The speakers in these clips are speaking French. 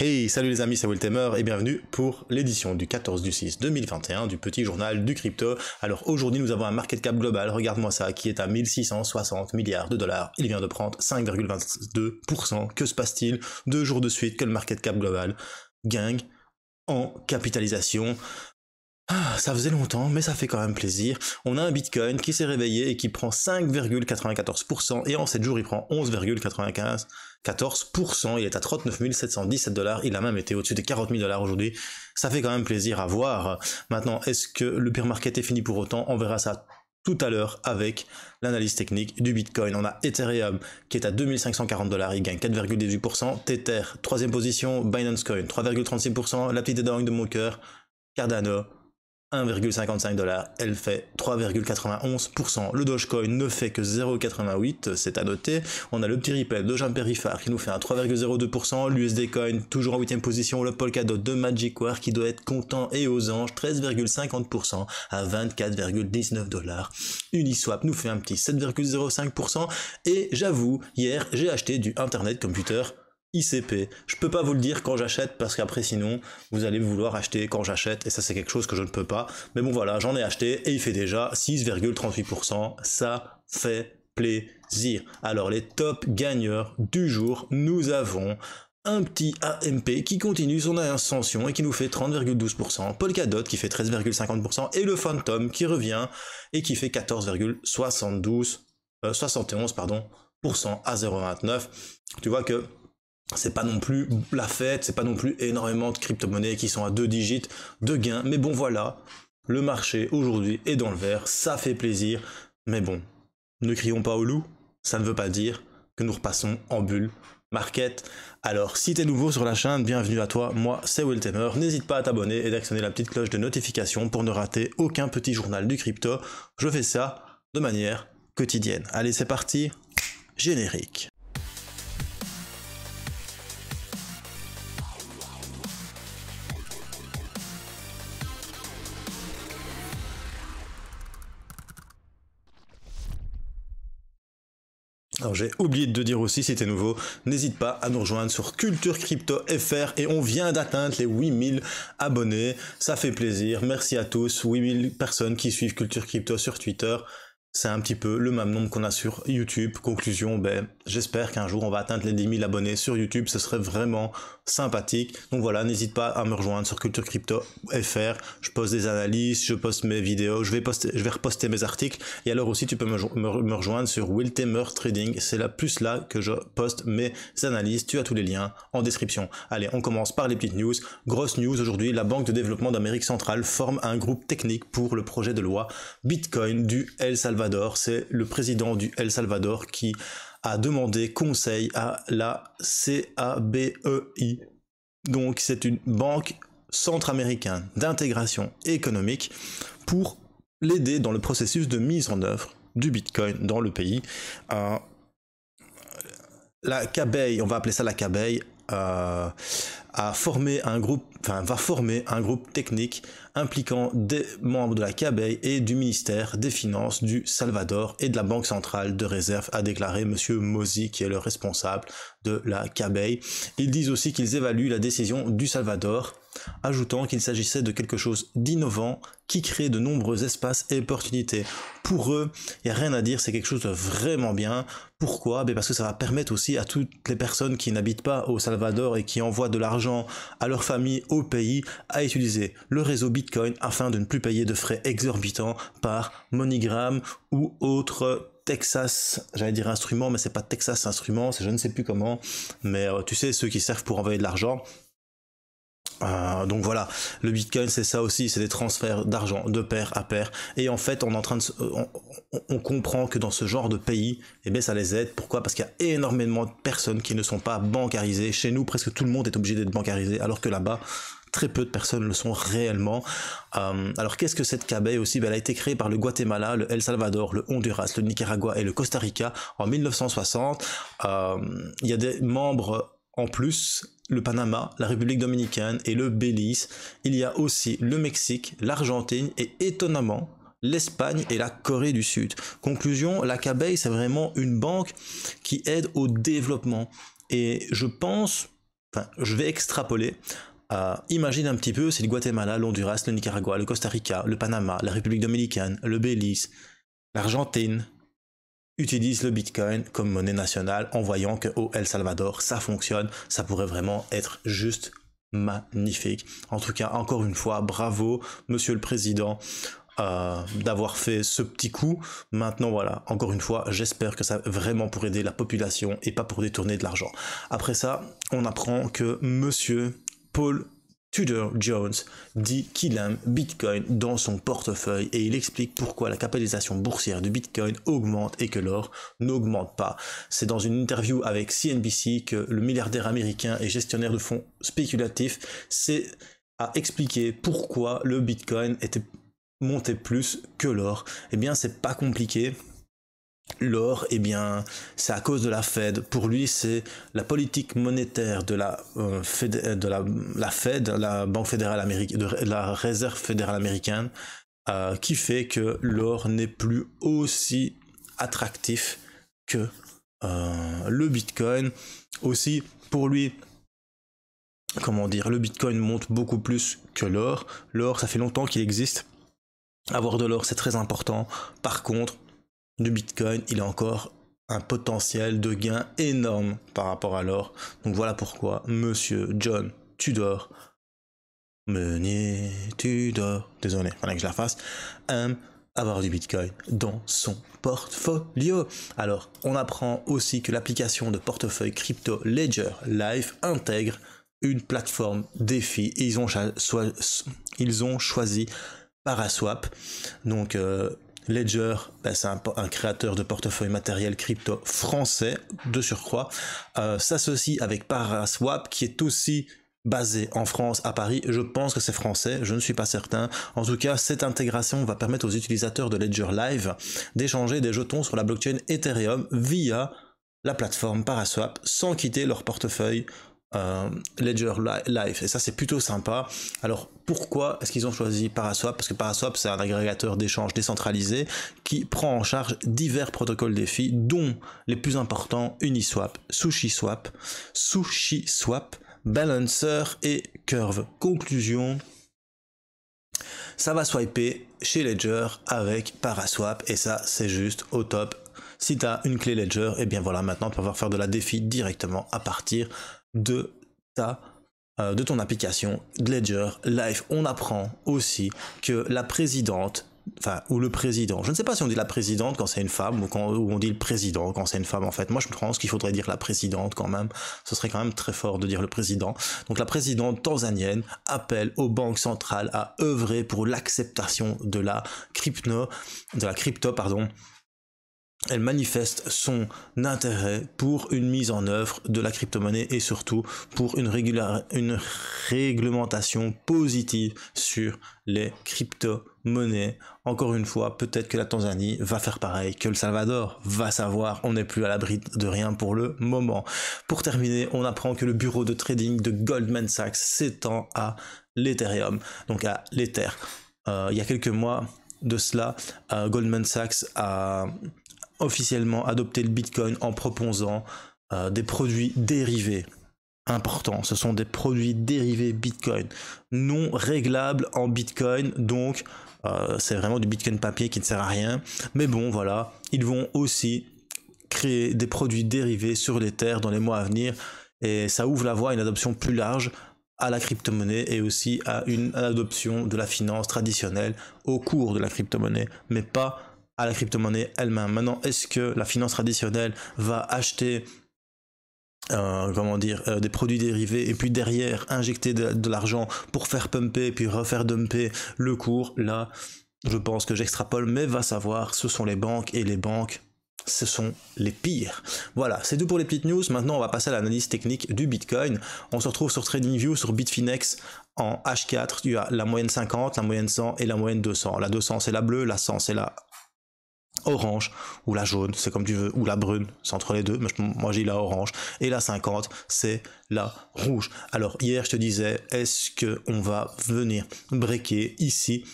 Hey, salut les amis, c'est Wiltemer et bienvenue pour l'édition du 14/6/2021 du petit journal du crypto. Alors aujourd'hui nous avons un market cap global, regarde-moi ça, qui est à 1660 milliards de dollars. Il vient de prendre 5,22%. Que se passe-t-il 2 jours de suite que le market cap global gagne en capitalisation? Ça faisait longtemps, mais ça fait quand même plaisir. On a un Bitcoin qui s'est réveillé et qui prend 5,94%, et en 7 jours, il prend 11,95%. Il est à 39 717 dollars. Il a même été au-dessus des 40 000 dollars aujourd'hui. Ça fait quand même plaisir à voir. Maintenant, est-ce que le bear market est fini pour autant? On verra ça tout à l'heure avec l'analyse technique du Bitcoin. On a Ethereum qui est à 2540 dollars, il gagne 4,18%. Tether, troisième position. Binance Coin, 3,36%. La petite édorgne de mon cœur, Cardano, 1,55 dollars, elle fait 3,91%. Le Dogecoin ne fait que 0,88, c'est à noter. On a le petit Ripple de Jean Périfard qui nous fait un 3,02%. L'USD Coin toujours en 8ème position. Le Polkadot de Magicware qui doit être content et aux anges, 13,50% à 24,19 dollars. Uniswap nous fait un petit 7,05%. Et j'avoue, hier j'ai acheté du Internet Computer ICP. Je peux pas vous le dire quand j'achète parce qu'après sinon vous allez vouloir acheter quand j'achète et ça c'est quelque chose que je ne peux pas. Mais bon voilà, j'en ai acheté et il fait déjà 6,38%. Ça fait plaisir. Alors les top gagneurs du jour, nous avons un petit AMP qui continue son ascension et qui nous fait 30,12%, Polkadot qui fait 13,50% et le Phantom qui revient et qui fait 71 à 0,29. Tu vois que c'est pas non plus la fête, c'est pas non plus énormément de crypto-monnaies qui sont à 2 digits de gains, mais bon voilà, le marché aujourd'hui est dans le vert, ça fait plaisir, mais bon, ne crions pas au loup, ça ne veut pas dire que nous repassons en bulle market. Alors si t'es nouveau sur la chaîne, bienvenue à toi, moi c'est Wiltemer, n'hésite pas à t'abonner et d'actionner la petite cloche de notification pour ne rater aucun petit journal du crypto, je fais ça de manière quotidienne. Allez c'est parti, générique. Alors j'ai oublié de te dire aussi, si t'es nouveau, n'hésite pas à nous rejoindre sur Culture Crypto FR et on vient d'atteindre les 8000 abonnés, ça fait plaisir, merci à tous, 8000 personnes qui suivent Culture Crypto sur Twitter, c'est un petit peu le même nombre qu'on a sur YouTube. Conclusion, j'espère qu'un jour on va atteindre les 10 000 abonnés sur YouTube, ce serait vraiment sympathique. Donc voilà, n'hésite pas à me rejoindre sur Culture Crypto FR, je poste des analyses, je poste mes vidéos, je vais reposter mes articles, et alors aussi tu peux me rejoindre sur Wiltemer Trading, c'est là plus là que je poste mes analyses, tu as tous les liens en description. Allez, on commence par les petites news. Grosse news aujourd'hui, la Banque de développement d'Amérique centrale forme un groupe technique pour le projet de loi Bitcoin du El Salvador. C'est le président du El Salvador qui a demandé conseil à la CABEI. Donc c'est une banque centra-américaine d'intégration économique pour l'aider dans le processus de mise en œuvre du Bitcoin dans le pays. La CABEI, on va appeler ça la CABEI, va former un groupe technique impliquant des membres de la CABEI et du ministère des Finances du Salvador et de la Banque centrale de réserve, a déclaré Monsieur Mozi, qui est le responsable de la CABEI. Ils disent aussi qu'ils évaluent la décision du Salvador, ajoutant qu'il s'agissait de quelque chose d'innovant qui crée de nombreux espaces et opportunités. Pour eux, il n'y a rien à dire, c'est quelque chose de vraiment bien. Pourquoi? Parce que ça va permettre aussi à toutes les personnes qui n'habitent pas au Salvador et qui envoient de l'argent à leur famille au pays à utiliser le réseau Bitcoin afin de ne plus payer de frais exorbitants par MoneyGram ou autre Texas, j'allais dire instrument, mais c'est pas Texas Instruments, c'est je ne sais plus comment, mais tu sais, ceux qui servent pour envoyer de l'argent. Donc voilà, le Bitcoin c'est ça aussi, c'est des transferts d'argent de pair à pair, et en fait on comprend que dans ce genre de pays, ça les aide. Pourquoi? Parce qu'il y a énormément de personnes qui ne sont pas bancarisées. Chez nous presque tout le monde est obligé d'être bancarisé, alors que là-bas très peu de personnes le sont réellement. Alors qu'est-ce que cette CABEI aussi? Elle a été créée par le Guatemala, le El Salvador, le Honduras, le Nicaragua et le Costa Rica en 1960. Il y a des membres en plus, le Panama, la République dominicaine et le Belize. Il y a aussi le Mexique, l'Argentine et étonnamment l'Espagne et la Corée du Sud. Conclusion, la CABEI c'est vraiment une banque qui aide au développement. Et je pense enfin, je vais extrapoler. Imagine un petit peu si le Guatemala, l'Honduras, le Nicaragua, le Costa Rica, le Panama, la République dominicaine, le Belize, l'Argentine utilisent le Bitcoin comme monnaie nationale en voyant qu'au El Salvador, ça fonctionne, ça pourrait vraiment être juste magnifique. En tout cas, encore une fois, bravo, Monsieur le Président, d'avoir fait ce petit coup. Maintenant, voilà, encore une fois, j'espère que ça vraiment pour aider la population et pas pour détourner de l'argent. Après ça, on apprend que Monsieur Paul Tudor Jones dit qu'il aime Bitcoin dans son portefeuille et il explique pourquoi la capitalisation boursière du Bitcoin augmente et que l'or n'augmente pas. C'est dans une interview avec CNBC que le milliardaire américain et gestionnaire de fonds spéculatifs a expliqué pourquoi le Bitcoin était monté plus que l'or. Eh bien, c'est pas compliqué. L'or, eh bien, c'est à cause de la Fed. Pour lui, c'est la politique monétaire de la Fed, la Banque fédérale américaine, de la Réserve fédérale américaine, qui fait que l'or n'est plus aussi attractif que le Bitcoin. Aussi, pour lui, comment dire, le Bitcoin monte beaucoup plus que l'or. L'or, ça fait longtemps qu'il existe. Avoir de l'or, c'est très important. Par contre, le Bitcoin, il a encore un potentiel de gain énorme par rapport à l'or. Donc voilà pourquoi Monsieur John Tudor, Meunier Tudor, désolé, fallait que je la fasse, aime avoir du Bitcoin dans son portfolio. Alors, on apprend aussi que l'application de portefeuille crypto Ledger Live intègre une plateforme DeFi et ils ont choisi Paraswap. Donc, Ledger, c'est un créateur de portefeuille matériel crypto français de surcroît, s'associe avec Paraswap qui est aussi basé en France, à Paris. Je pense que c'est français, je ne suis pas certain. En tout cas, cette intégration va permettre aux utilisateurs de Ledger Live d'échanger des jetons sur la blockchain Ethereum via la plateforme Paraswap sans quitter leur portefeuille Ledger Live, et ça c'est plutôt sympa. Alors pourquoi est-ce qu'ils ont choisi Paraswap? Parce que Paraswap c'est un agrégateur d'échange décentralisé qui prend en charge divers protocoles DeFi, dont les plus importants Uniswap, SushiSwap, Balancer et Curve. Conclusion, ça va swiper chez Ledger avec Paraswap et ça c'est juste au top. Si tu as une clé Ledger, et bien voilà, maintenant tu vas pouvoir faire de la DeFi directement à partir de ton application Ledger Live. On apprend aussi que la présidente, ou le président, je ne sais pas si on dit la présidente quand c'est une femme ou on dit le président quand c'est une femme en fait. Moi je pense qu'il faudrait dire la présidente quand même, ce serait quand même très fort de dire le président. Donc la présidente tanzanienne appelle aux banques centrales à œuvrer pour l'acceptation de la crypto. Elle manifeste son intérêt pour une mise en œuvre de la crypto-monnaie et surtout pour une réglementation positive sur les crypto-monnaies. Encore une fois, peut-être que la Tanzanie va faire pareil, que le Salvador va savoir, on n'est plus à l'abri de rien pour le moment. Pour terminer, on apprend que le bureau de trading de Goldman Sachs s'étend à l'Ethereum, donc à l'Ether. Il y a quelques mois de cela, Goldman Sachs a officiellement adopté le Bitcoin en proposant des produits dérivés importants. Ce sont des produits dérivés Bitcoin non réglables en Bitcoin, donc c'est vraiment du Bitcoin papier qui ne sert à rien. Mais bon, voilà, ils vont aussi créer des produits dérivés sur l'Ether dans les mois à venir et ça ouvre la voie à une adoption plus large à la crypto-monnaie et aussi à une adoption de la finance traditionnelle au cours de la crypto-monnaie, mais pas à la crypto-monnaie elle-même. Maintenant, est-ce que la finance traditionnelle va acheter des produits dérivés et puis derrière injecter de l'argent pour faire pumper et puis refaire dumper le cours? Là, je pense que j'extrapole, mais va savoir, ce sont les banques et les banques, ce sont les pires. Voilà, c'est tout pour les petites news. Maintenant, on va passer à l'analyse technique du Bitcoin. On se retrouve sur TradingView, sur Bitfinex en H4. Tu as la moyenne 50, la moyenne 100 et la moyenne 200. La 200, c'est la bleue, la 100, c'est la orange ou la jaune, c'est comme tu veux, ou la brune, c'est entre les deux, mais moi j'ai la orange, et la 50 c'est la rouge. Alors hier je te disais, est-ce que on va venir breaker ici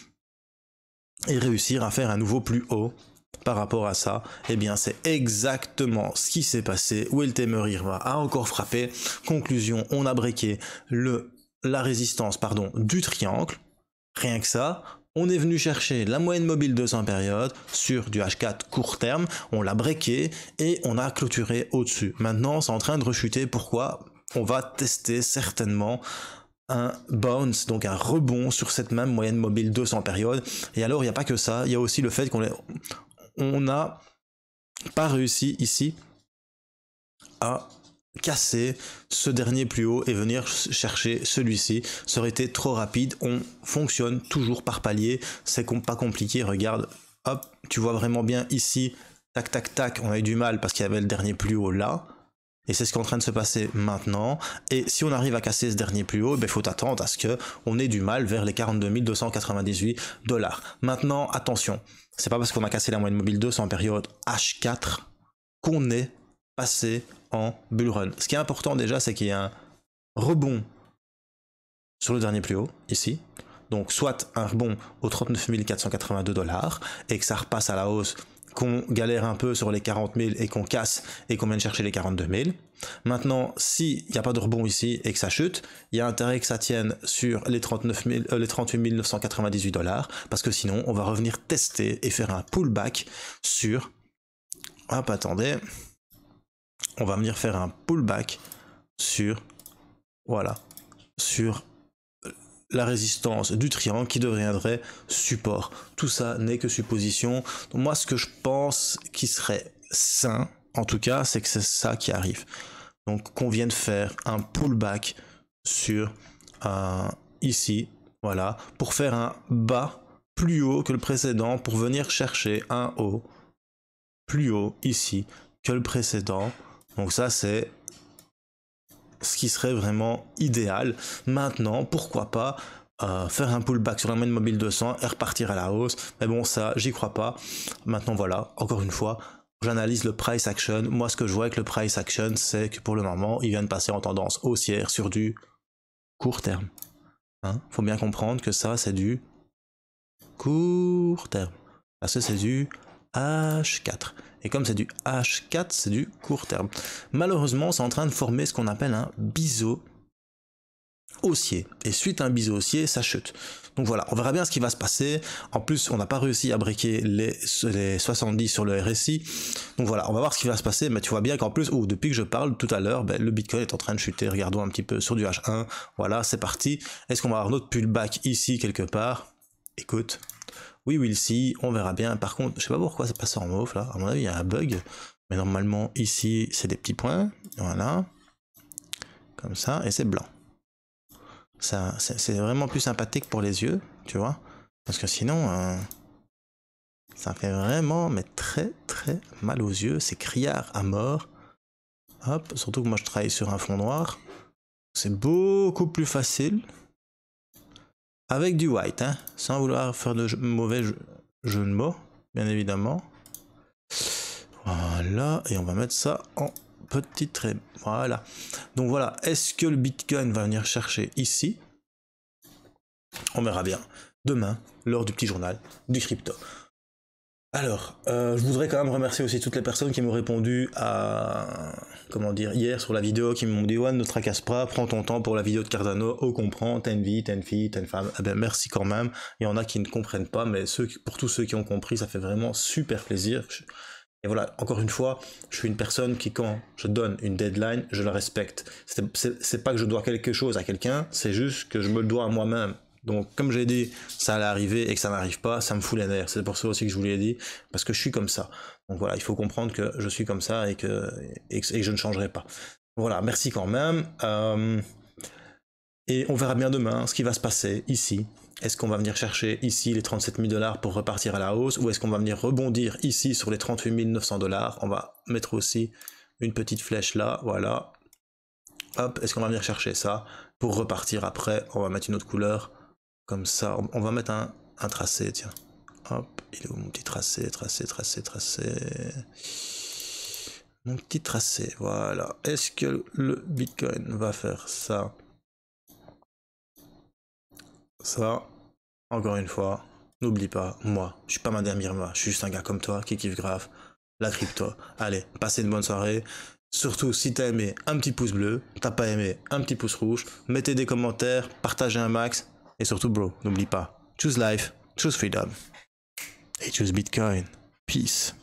et réussir à faire un nouveau plus haut? par rapport à ça, eh bien c'est exactement ce qui s'est passé. Weltemer Irma a encore frappé. Conclusion, on a breaké la résistance du triangle. Rien que ça. On est venu chercher la moyenne mobile 200 périodes sur du H4 court terme, on l'a breaké et on a clôturé au-dessus. Maintenant, c'est en train de rechuter. Pourquoi? On va tester certainement un bounce, donc un rebond sur cette même moyenne mobile 200 périodes. Et alors, il n'y a pas que ça, il y a aussi le fait qu'on n'a pas réussi ici à casser ce dernier plus haut et venir chercher celui-ci. Ça aurait été trop rapide. On fonctionne toujours par palier, c'est pas compliqué. Regarde, hop, tu vois vraiment bien ici, tac tac tac, on a eu du mal parce qu'il y avait le dernier plus haut là, et c'est ce qui est en train de se passer maintenant. Et si on arrive à casser ce dernier plus haut, il faut attendre à ce que on ait du mal vers les 42 298 $. Maintenant, attention, c'est pas parce qu'on a cassé la moyenne mobile 200 en période H4 qu'on est passé en bull run. Ce qui est important déjà, c'est qu'il y a un rebond sur le dernier plus haut, ici. Donc soit un rebond aux 39 482 $ et que ça repasse à la hausse, qu'on galère un peu sur les 40 000 et qu'on casse et qu'on vienne chercher les 42 000. Maintenant, s'il n'y a pas de rebond ici et que ça chute, il y a intérêt que ça tienne sur les 38 998 $, parce que sinon, on va revenir tester et faire un pullback sur... Hop, attendez. On va venir faire un pullback sur... Voilà. Sur la résistance du triangle qui deviendrait support. Tout ça n'est que supposition. Donc moi, ce que je pense qui serait sain, en tout cas, c'est que c'est ça qui arrive. Donc qu'on vienne faire un pullback sur ici, voilà, pour faire un bas plus haut que le précédent, pour venir chercher un haut plus haut ici que le précédent. Donc ça, c'est ce qui serait vraiment idéal. Maintenant, pourquoi pas faire un pullback sur la moyenne mobile 200 et repartir à la hausse. Mais bon, ça, j'y crois pas. Maintenant, voilà, encore une fois, j'analyse le price action. Moi, ce que je vois avec le price action, c'est que pour le moment, il vient de passer en tendance haussière sur du court terme. Faut bien comprendre que ça, c'est du court terme. Parce que c'est du H4. Et comme c'est du H4, c'est du court terme. Malheureusement, c'est en train de former ce qu'on appelle un biseau haussier. Et suite à un biseau haussier, ça chute. Donc voilà, on verra bien ce qui va se passer. En plus, on n'a pas réussi à breaker les 70 sur le RSI. Donc voilà, on va voir ce qui va se passer. Mais tu vois bien qu'en plus, depuis que je parle tout à l'heure, le Bitcoin est en train de chuter. Regardons un petit peu sur du H1. Voilà, c'est parti. Est-ce qu'on va avoir notre pullback ici quelque part? Écoute... Oui, we'll see, on verra bien. Par contre, je sais pas pourquoi c'est passé en mauve là. À mon avis, il y a un bug. Mais normalement, ici, c'est des petits points. Voilà. Comme ça, et c'est blanc. Ça, c'est vraiment plus sympathique pour les yeux, tu vois. Parce que sinon, ça fait vraiment, mais très très mal aux yeux. C'est criard à mort. Hop, surtout que moi je travaille sur un fond noir. C'est beaucoup plus facile. Avec du white, sans vouloir faire de mauvais jeu de mots, bien évidemment. Voilà, et on va mettre ça en petit trait. Voilà. Donc voilà, est-ce que le Bitcoin va venir chercher ici? On verra bien demain, lors du petit journal du crypto. Alors, je voudrais quand même remercier aussi toutes les personnes qui m'ont répondu à, hier sur la vidéo, qui m'ont dit « Ouais, ne tracasse pas, prends ton temps pour la vidéo de Cardano, on comprend, t'as une vie, t'as une fille, t'as une femme. » Eh bien, merci quand même. Il y en a qui ne comprennent pas, mais pour tous ceux qui ont compris, ça fait vraiment super plaisir. Et voilà, encore une fois, je suis une personne qui, quand je donne une deadline, je la respecte. C'est pas que je dois quelque chose à quelqu'un, c'est juste que je me le dois à moi-même. Donc, comme j'ai dit, ça allait arriver et que ça n'arrive pas, ça me fout les nerfs. C'est pour ça aussi que je vous l'ai dit, parce que je suis comme ça. Donc voilà, il faut comprendre que je suis comme ça et que je ne changerai pas. Voilà, merci quand même. Et on verra bien demain ce qui va se passer ici. Est-ce qu'on va venir chercher ici les 37 000 $ pour repartir à la hausse, ou est-ce qu'on va venir rebondir ici sur les 38 900 $? On va mettre aussi une petite flèche là, voilà. Hop, est-ce qu'on va venir chercher ça pour repartir après? On va mettre une autre couleur. Comme ça, on va mettre un tracé, tiens. Hop, il est où mon petit tracé, tracé. Mon petit tracé, voilà. Est-ce que le Bitcoin va faire ça? Ça, encore une fois, n'oublie pas, moi, je suis pas Madame Irma, je suis juste un gars comme toi qui kiffe grave la crypto. Allez, passez une bonne soirée. Surtout, si t'as aimé, un petit pouce bleu. T'as pas aimé, un petit pouce rouge. Mettez des commentaires, partagez un max. Et surtout, bro, n'oublie pas, choose life, choose freedom. Et choose Bitcoin. Peace.